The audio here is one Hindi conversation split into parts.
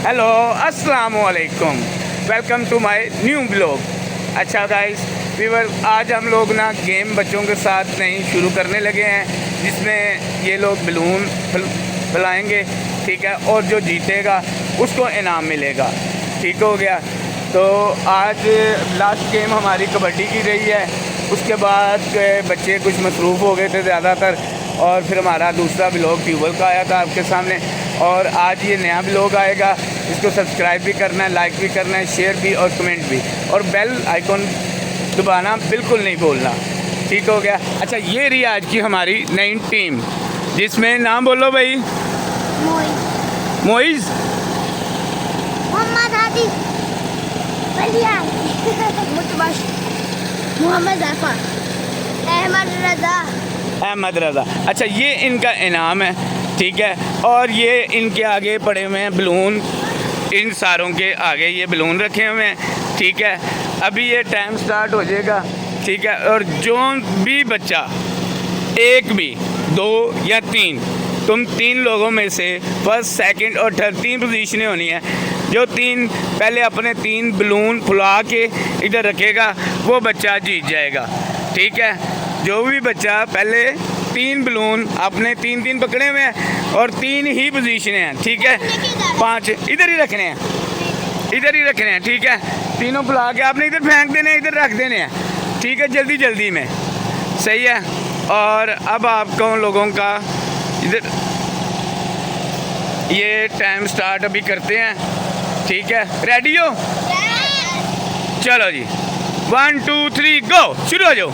हेलो अस्सलाम वालेकुम, welcome to my new blog. अच्छा गाइस व्यूअर, आज हम लोग ना गेम बच्चों के साथ नहीं शुरू करने लगे हैं, जिसमें ये लोग बलून फैलाएंगे, ठीक है, और जो जीतेगा उसको इनाम मिलेगा। ठीक हो गया। तो आज लास्ट गेम हमारी कबड्डी की रही है, उसके बाद बच्चे कुछ मसरूफ़ हो गए थे ज़्यादातर, और फिर हमारा दूसरा ब्लॉग ट्यूबवेल का आया था आपके सामने, और आज ये नया ब्लॉग आएगा। इसको सब्सक्राइब भी करना है, लाइक भी करना है, शेयर भी और कमेंट भी, और बेल आइकॉन दबाना बिल्कुल नहीं भूलना। ठीक हो गया। अच्छा, ये रही आज की हमारी नई टीम, जिसमें नाम बोलो भाई। मोइज़, मोहम्मद हादी, मोहम्मद ज़फ़र, अहमद रज़ा। अच्छा, ये इनका इनाम है, ठीक है, और ये इनके आगे पड़े हुए हैं बलून, इन सारों के आगे ये बलून रखे हुए हैं, ठीक है। अभी ये टाइम स्टार्ट हो जाएगा, ठीक है, और जो भी बच्चा एक भी, दो या तीन, तुम तीन लोगों में से फर्स्ट, सेकंड और थर्ड, तीन पोजीशनें होनी है। जो तीन पहले अपने तीन बलून फुला के इधर रखेगा वो बच्चा जीत जाएगा, ठीक है। जो भी बच्चा पहले तीन बलून अपने तीन पकड़े हुए हैं, और तीन ही पोजीशनें हैं, ठीक है, पांच इधर ही रखने हैं, इधर ही रखने हैं, ठीक है। तीनों फुला के आपने इधर फेंक देने हैं, इधर रख देने हैं, ठीक है, जल्दी जल्दी में, सही है। और अब आपको लोगों का इधर ये टाइम स्टार्ट अभी करते हैं, ठीक है। रेडी हो? चलो जी, 1 2 3 गो, शुरू हो जाओ।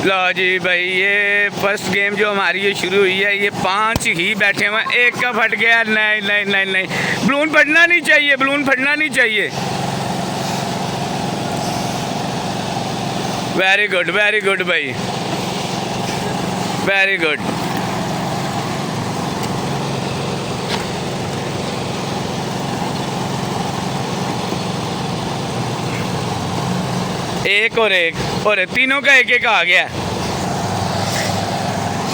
लो जी भाई, ये फर्स्ट गेम जो हमारी ये शुरू हुई है, ये 5 ही बैठे हुए हैं, एक का फट गया। नहीं नहीं नहीं नहीं, बलून फटना नहीं चाहिए, बलून फटना नहीं चाहिए। वेरी गुड भाई, वेरी गुड। एक और तीनों का एक आ गया,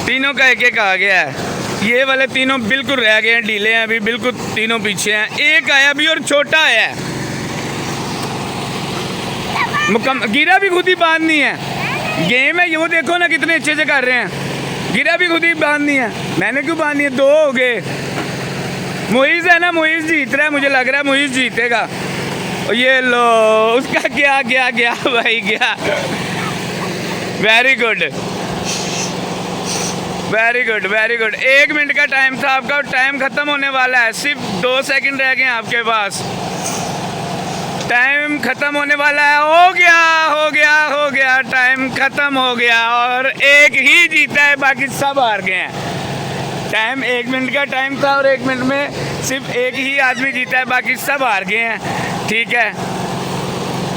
तीनों का एक आ गया है। ये वाले तीनों बिल्कुल रह गए हैं, ढीले हैं अभी, बिल्कुल तीनों पीछे हैं। एक आया भी और छोटा आया है, गिरा भी खुद ही बांधनी है। गेम है ये, वो देखो ना कितने अच्छे से कर रहे हैं। गिरा भी खुद ही बांधनी है, मैंने क्यों बांधनी है? 2 हो गए। मोइज़ है ना, मोइज़ जीत रहा है, मुझे लग रहा है मोइज़ जीतेगा। ये लो, उसका गया भाई, गया। Very good. 1 मिनट का टाइम था आपका, टाइम ख़त्म होने वाला है, सिर्फ 2 सेकंड रह गए हैं आपके पास, टाइम ख़त्म होने वाला है। हो गया, टाइम ख़त्म हो गया, और एक ही जीता है, बाकी सब हार गए हैं। टाइम 1 मिनट का टाइम था, और 1 मिनट में सिर्फ एक ही आदमी जीता है, बाकी सब हार गए हैं, ठीक है।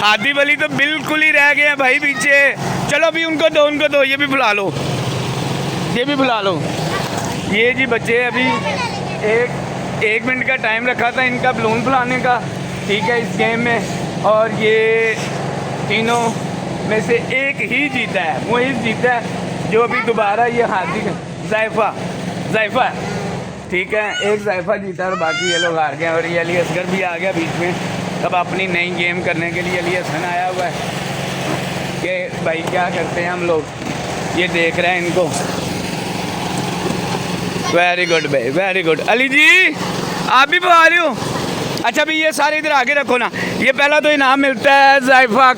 हादी वली तो बिल्कुल ही रह गए हैं भाई पीछे। चलो अभी उनको दो, ये भी बुला लो, ये भी बुला लो। ये जी बच्चे, अभी एक मिनट का टाइम रखा था इनका बलून फुलाने का, ठीक है, इस गेम में, और ये तीनों में से एक ही जीता है, मोइज़ जीता है, जो अभी दोबारा ये हादी ज़ाइफ़ा, ठीक है, एक ज़ाइफ़ा जीता और बाकी ये लोग हार गए। और ये अली असगर भी आ गया बीच में, अब अपनी नई गेम करने के लिए अली हसन आया हुआ है कि भाई क्या करते हैं हम लोग, ये देख रहे हैं इनको। वेरी गुड भाई, वेरी गुड। अली जी आप भी बुला रहे हो? अच्छा भाई, ये सारे इधर आगे रखो ना। ये पहला तो इनाम मिलता है ज़ाइफ़ा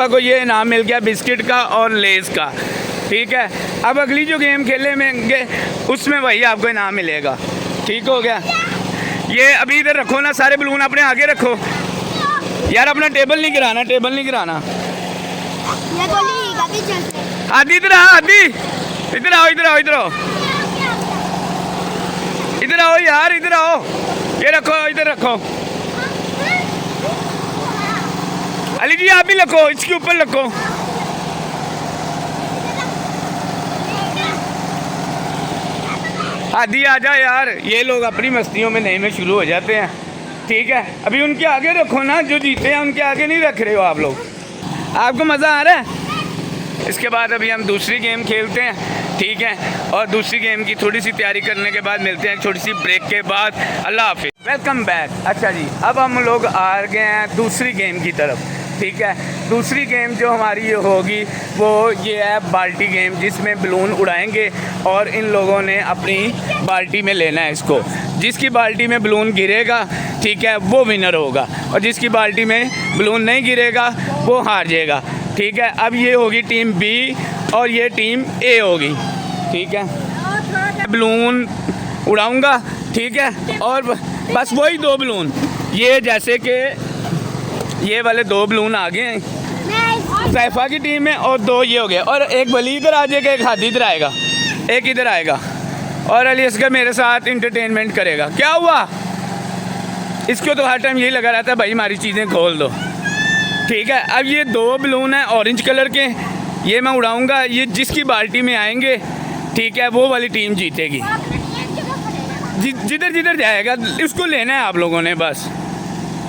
को ये इनाम मिल गया बिस्किट का और लेस का, ठीक है। अब अगली जो गेम खेलेंगे उसमें वही आपको इनाम मिलेगा, ठीक हो गया। ये अभी इधर रखो ना, सारे बलून अपने आगे रखो यार, अपना टेबल नहीं गिराना। आदि इधर आओ यार, इधर आओ, ये रखो, इधर रखो। अली जी आप भी रखो, इसके ऊपर रखो। आदि आ जा यार, ये लोग अपनी मस्तियों में नए में शुरू हो जाते हैं, ठीक है। अभी उनके आगे रखो ना, जो जीते हैं उनके आगे नहीं रख रहे हो आप लोग। आपको मज़ा आ रहा है? इसके बाद अभी हम दूसरी गेम खेलते हैं, ठीक है। और दूसरी गेम की थोड़ी सी तैयारी करने के बाद मिलते हैं छोटी सी ब्रेक के बाद। अल्लाह हाफिज़, वेलकम बैक। अच्छा जी, अब हम लोग आ गए हैं दूसरी गेम की तरफ, ठीक है। दूसरी गेम जो हमारी ये होगी वो ये है बाल्टी गेम, जिसमें बलून उड़ाएंगे और इन लोगों ने अपनी बाल्टी में लेना है इसको। जिसकी बाल्टी में बलून गिरेगा, ठीक है, वो विनर होगा, और जिसकी बाल्टी में बलून नहीं गिरेगा वो हार जाएगा, ठीक है। अब ये होगी टीम बी और ये टीम ए होगी, ठीक है। बलून उड़ाऊंगा, ठीक है, और बस वही 2 बलून, ये जैसे कि ये वाले 2 बलून आ गए हैं सैफा की टीम में, और 2 ये हो गए, और एक वली इधर आ जाएगा, एक हादी इधर आएगा, एक इधर आएगा, और अली असगर मेरे साथ इंटरटेनमेंट करेगा। क्या हुआ? इसको तो हर टाइम यही लगा रहता है भाई हमारी चीज़ें खोल दो, ठीक है। अब ये 2 बलून हैं ऑरेंज कलर के, ये मैं उड़ाऊंगा, ये जिसकी बाल्टी में आएंगे, ठीक है, वो वाली टीम जीतेगी। जिधर जिधर जाएगा उसको लेना है आप लोगों ने बस,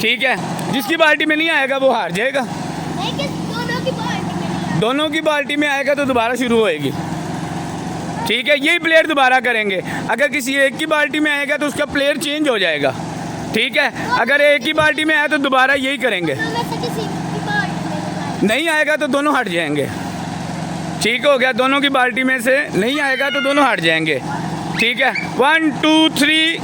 ठीक है। जिसकी बाल्टी में नहीं आएगा वो हार जाएगा। दोनों की बाल्टी में आएगा तो दोबारा शुरू होएगी, ठीक है। यही प्लेयर दोबारा करेंगे। अगर किसी एक की बाल्टी में आएगा तो उसका प्लेयर चेंज हो जाएगा, ठीक है। अगर एक ही बाल्टी में आया तो दोबारा यही करेंगे, नहीं आएगा तो दोनों हट जाएंगे, ठीक हो गया। दोनों की बाल्टी में से नहीं आएगा तो दोनों हट जाएंगे, ठीक है। 1 2 3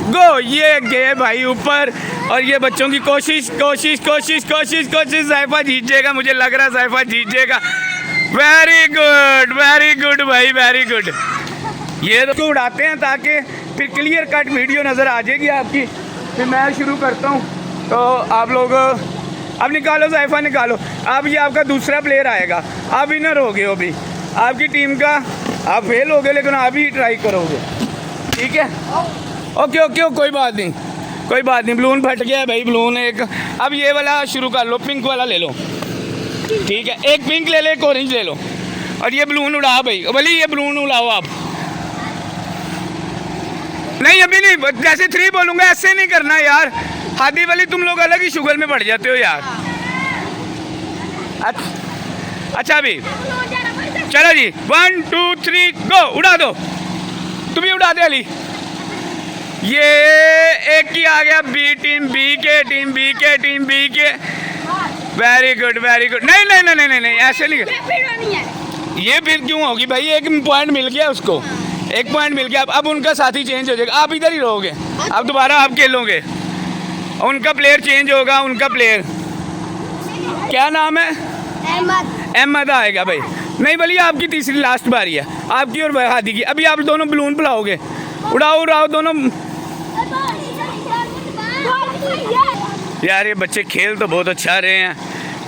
गो। ये गए भाई ऊपर, और ये बच्चों की कोशिश कोशिश कोशिश कोशिश कोशिश। सैफा जीत जाएगा, मुझे लग रहा है सैफा जीत जाएगा। वेरी गुड भाई, वेरी गुड। ये तो उड़ाते हैं ताकि फिर क्लियर कट वीडियो नज़र आ जाएगी आपकी। फिर मैं शुरू करता हूँ, तो आप लोग अब निकालो, सैफा निकालो। अब ये आपका दूसरा प्लेयर आएगा, आप विनर हो गए हो अभी। आपकी टीम का आप फेल हो गए, लेकिन आप ही ट्राई करोगे, ठीक है। ओके ओके, कोई बात नहीं, कोई बात नहीं। बलून फट गया है भाई, बलून एक। अब ये वाला शुरू कर लो, पिंक वाला ले लो, ठीक है। एक पिंक ले लो, एक ऑरेंज ले लो, और ये बलून उड़ा भाई। भले ये बलून उड़ाओ आप। नहीं अभी नहीं, जैसे 3 बोलूँगा ऐसे नहीं करना यार। हादी वाली तुम लोग अलग ही शुगर में पड़ जाते हो यार। अच्छा अभी चलो जी, 1 2 3 गो। उड़ा दो, तुम ही उड़ा दे अली। ये एक ही आ गया, बी टीम बी के, टीम बी के, टीम बी के। Very good very good. नहीं नहीं नहीं नहीं नहीं, ऐसे नहीं। ये फिर क्यों होगी भाई? एक पॉइंट मिल गया उसको, एक पॉइंट मिल गया। अब उनका साथी चेंज हो जाएगा, आप इधर ही रहोगे, अब दोबारा आप खेलोगे। उनका प्लेयर चेंज होगा, उनका प्लेयर क्या नाम है? अहमद आएगा भाई। नहीं भली आपकी तीसरी लास्ट बारी है, आपकी और हादी की। अभी आप दोनों बलून बुलाओगे, उड़ाओ उड़ाओ दोनों। यार ये बच्चे खेल तो बहुत अच्छा रहे हैं,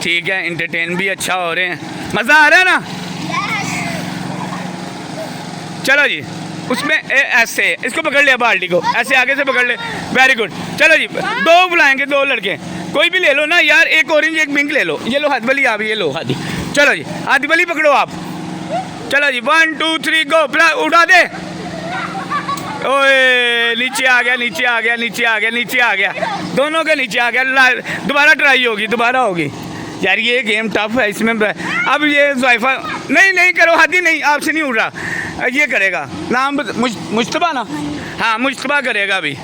ठीक है, एंटरटेन भी अच्छा हो रहे हैं, मज़ा आ रहा है ना? चलो जी, उसमें ऐसे इसको पकड़ लिया, बाल्टी को ऐसे आगे से पकड़ ले। Very good. चलो जी, 2 बुलाएंगे, 2 लड़के, कोई भी ले लो ना यार। एक ऑरेंज एक पिंक ले लो। ये लो हादी बली, आप ये लो हादी। चलो जी, हादी बली पकड़ो आप। चलो जी, 1 2 3 गो। उड़ा दे। ओए नीचे आ गया, नीचे आ गया, नीचे आ गया, नीचे आ गया, दोनों के नीचे आ गया। दोबारा ट्राई होगी, दोबारा होगी यार। ये गेम टफ है इसमें। अब ये ज़ाइफा नहीं नहीं करो, हादी नहीं, आपसे नहीं उड़ रहा। ये करेगा, नाम मुश्तबा ना? हाँ मुश्तबा करेगा अभी,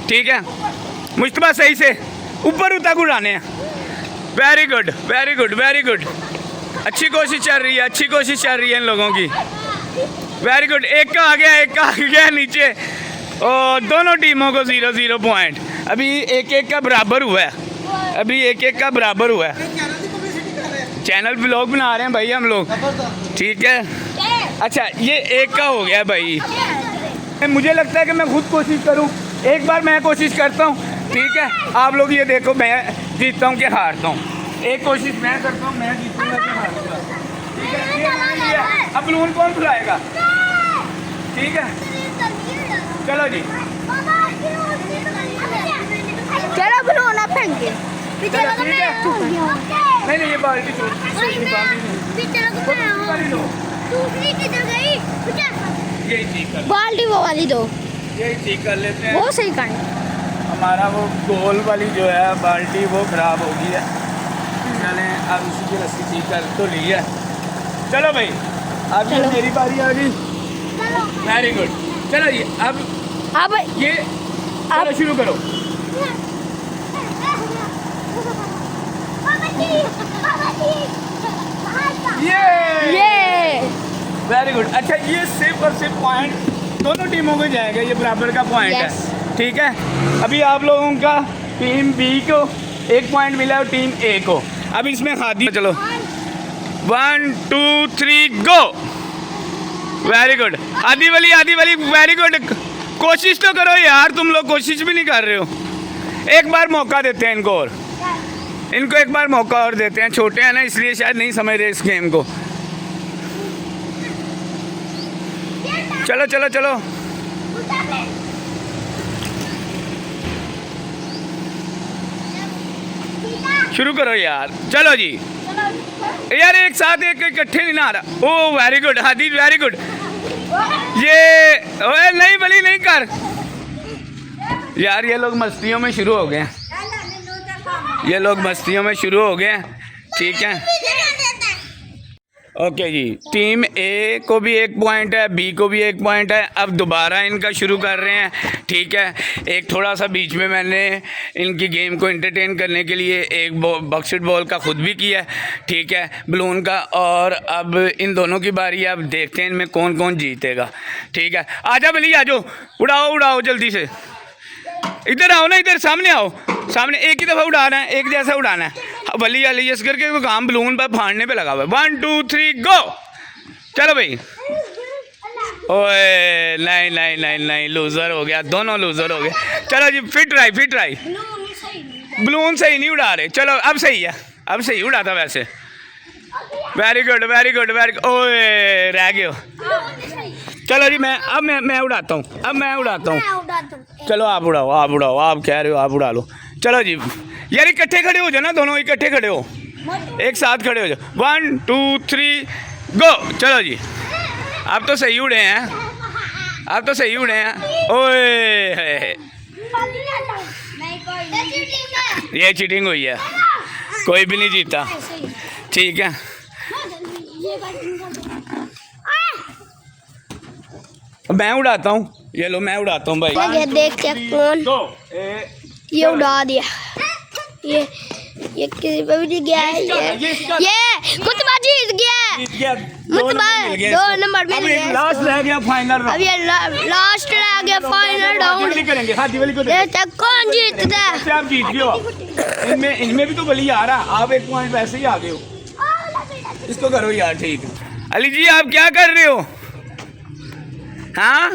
ठीक है। मुश्तबा सही से ऊपर तक उड़ाने हैं। Very good very good very good. अच्छी कोशिश चल रही है, अच्छी कोशिश चल रही है इन लोगों की। Very good. एक का आ गया, एक का आ गया नीचे, और दोनों टीमों को 0-0 पॉइंट। अभी एक एक का बराबर हुआ है, अभी एक एक का बराबर हुआ है। चैनल व्लॉग बना रहे हैं भाई हम लोग, ठीक है। अच्छा ये एक का हो गया भाई। मुझे लगता है कि मैं खुद कोशिश करूं, एक बार मैं कोशिश करता हूं, ठीक है। आप लोग ये देखो मैं जीतता हूं कि हारता हूं। एक कोशिश मैं करता हूं, मैं जीतूंगा कि हारूंगा, ठीक है। ये मान लिया। अब बलून कौन फुलाएगा, ठीक है। चलो जी, चलो बलून आप फेंके। नहीं नहीं ये बाल्टी दूसरी किधर गई? यही ठीक कर, बाल्टी वो वाली दो, यही ठीक कर लेते हैं। वो सही कर। हमारा वो गोल वाली जो है बाल्टी वो ख़राब हो गई है। चलें अब उसी की रस्सी ठीक कर तो ली है। चलो भाई, अब मेरी बारी आ गई। Very good. चलो जी अब ये चलो शुरू करो। ये वेरी गुड। अच्छा ये सिर्फ और सिर्फ पॉइंट दोनों टीमों को जाएगा, ये बराबर का पॉइंट है, ठीक है। अभी आप लोगों का टीम बी को 1 पॉइंट मिला और टीम ए को। अब इसमें हादी चलो 1 2 3 गो। Very good. आधी वाली वेरी गुड। कोशिश तो करो यार, तुम लोग कोशिश भी नहीं कर रहे हो। एक बार मौका देते हैं इनको और, इनको एक बार मौका और देते हैं। छोटे हैं ना इसलिए शायद नहीं समझ रहे इस गेम को। चलो चलो चलो शुरू करो यार। चलो जी यार एक साथ एक इकट्ठे नहीं ना रहा। Oh very good Hadi very good. ये ओए नहीं बली नहीं कर यार। ये लोग मस्तियों में शुरू हो गए हैं, ये लोग मस्तियों में शुरू हो गए हैं, ठीक है। ओके जी, टीम ए को भी 1 पॉइंट है, बी को भी 1 पॉइंट है। अब दोबारा इनका शुरू कर रहे हैं, ठीक है। एक थोड़ा सा बीच में मैंने इनकी गेम को एंटरटेन करने के लिए एक बास्केटबॉल का खुद भी किया है, ठीक है, बलून का। और अब इन दोनों की बारी है, अब देखते हैं इनमें कौन कौन जीतेगा, ठीक है। आजा बली आ जाओ, उड़ाओ उड़ाओ जल्दी से। इधर आओ ना, इधर सामने आओ, सामने एक ही दफ़ा उड़ाना है, एक जैसा उड़ाना है। बली वाली इस करके वो काम बलून पर फाड़ने पे लगा हुआ है। 1 2 3 गो। चलो भाई। ओए नहीं नहीं नहीं नहीं, लूज़र हो गया, दोनों लूज़र हो गए। चलो जी फिट राई। बलून सही नहीं उड़ा रहे। चलो अब सही है, अब सही उड़ा था वैसे। Very good very good very good. ओए रह गए हो। चलो जी मैं उड़ाता हूँ, अब मैं उड़ाता हूँ। चलो आप उड़ाओ, आप कह रहे हो आप उड़ा लो। चलो जी यार इकट्ठे खड़े हो जाओ ना, दोनों इकट्ठे खड़े हो, एक साथ खड़े हो जाओ। 1 2 3 गो। चलो जी आप तो सही उड़े हैं, आप तो सही उड़े हैं। ओए ये चीटिंग हुई है, कोई भी नहीं जीता, ठीक है। मैं उड़ाता हूँ, ये लो मैं उड़ाता हूँ भाई। देख कौन ये उड़ा दिया। ये किसी पे भी नहीं गया है। ये मुतबा जीत गया, मुतबा 2 नंबर मिल गए। लास्ट रह गया फाइनल राउंड। अब ये लास्ट रह गया फाइनल राउंड। करेंगे हाथी वाली को कौन जीतता है? आप जीत गए हो। इनमें भी तो बली आ रहा, आप 1 पॉइंट वैसे ही आ गए हो। इसको करो यार, ठीक है। अली जी आप क्या कर रहे हो? हाँ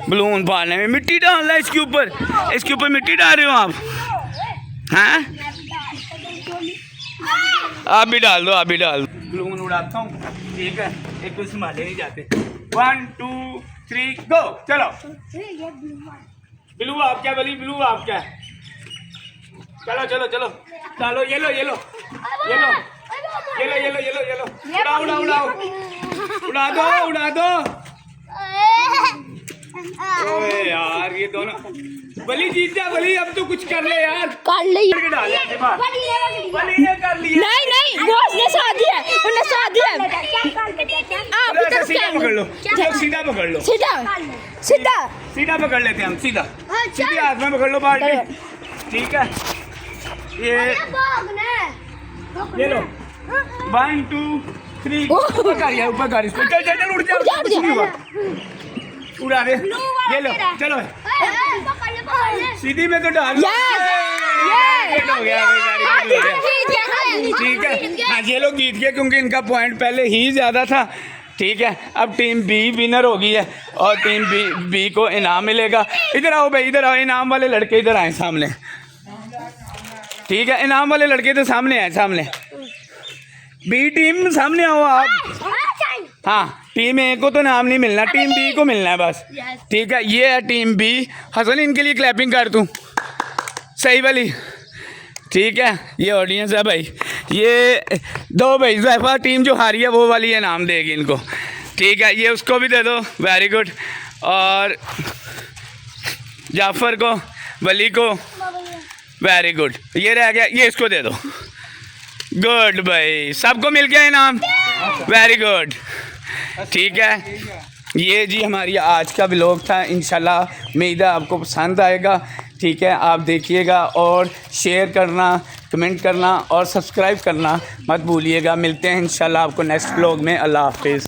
बलून फाड़ने में मिट्टी डालना है इसके ऊपर मिट्टी डाल रहे हो आप? हाँ आप भी डाल दो, आप भी डाल दो। बलून उड़ाता हूँ, ठीक है, एक तो संभाले नहीं जाते। 1 2 3 गो। चलो बिलू आप क्या, बली बिलू आप क्या? चलो चलो चलो डालो, ये लो उड़ा दो। ओए यार ये दोनों बली जीत जा। बली अब तो कुछ कर ले यार, कर ले बली ने कर लिया। नहीं वो उसने साथ दिया, उसने साथ दिया। आप इधर सीधा पकड़ लो, सीधा पकड़ लो, सीधा पकड़ लेते हैं हम, सीधा सीधे हाथ में पकड़ लो बाल्टी, ठीक है। ये लो 1 2 3 ऊपर कर इसको। चल उड़ जा, कुछ नहीं हुआ, उड़ा दे। ये लो चलो सीधी में तो डाल हो गया, ठीक है। हाँ ये लोग जीत गए क्योंकि इनका पॉइंट पहले ही ज़्यादा था, ठीक है। अब टीम बी विनर हो गई है और टीम बी को इनाम मिलेगा। इधर आओ भाई, इधर आओ, इनाम वाले लड़के इधर आए सामने, ठीक है। इनाम वाले लड़के तो सामने आए, सामने बी टीम सामने आओ आप। हाँ टीम ए को तो नाम नहीं मिलना, टीम बी को मिलना है बस, ठीक है। ये है टीम बी। हसन इनके लिए क्लैपिंग कर दूँ, सही वाली, ठीक है। ये ऑडियंस है भाई, ये दो भाई ज़ैफ़ा टीम जो हारी है वो वाली इनाम देगी इनको, ठीक है। ये उसको भी दे दो, वेरी गुड। और जाफ़र को, वली को, वेरी गुड। ये रह गया, ये इसको दे दो, गुड भाई, सबको मिल गया इनाम, वेरी गुड। ठीक है, ये जी हमारी आज का व्लॉग था। इंशाल्लाह उम्मीद है आपको पसंद आएगा। ठीक है, आप देखिएगा और शेयर करना, कमेंट करना और सब्सक्राइब करना मत भूलिएगा। मिलते हैं इंशाल्लाह आपको नेक्स्ट व्लॉग में। अल्लाह हाफिज़।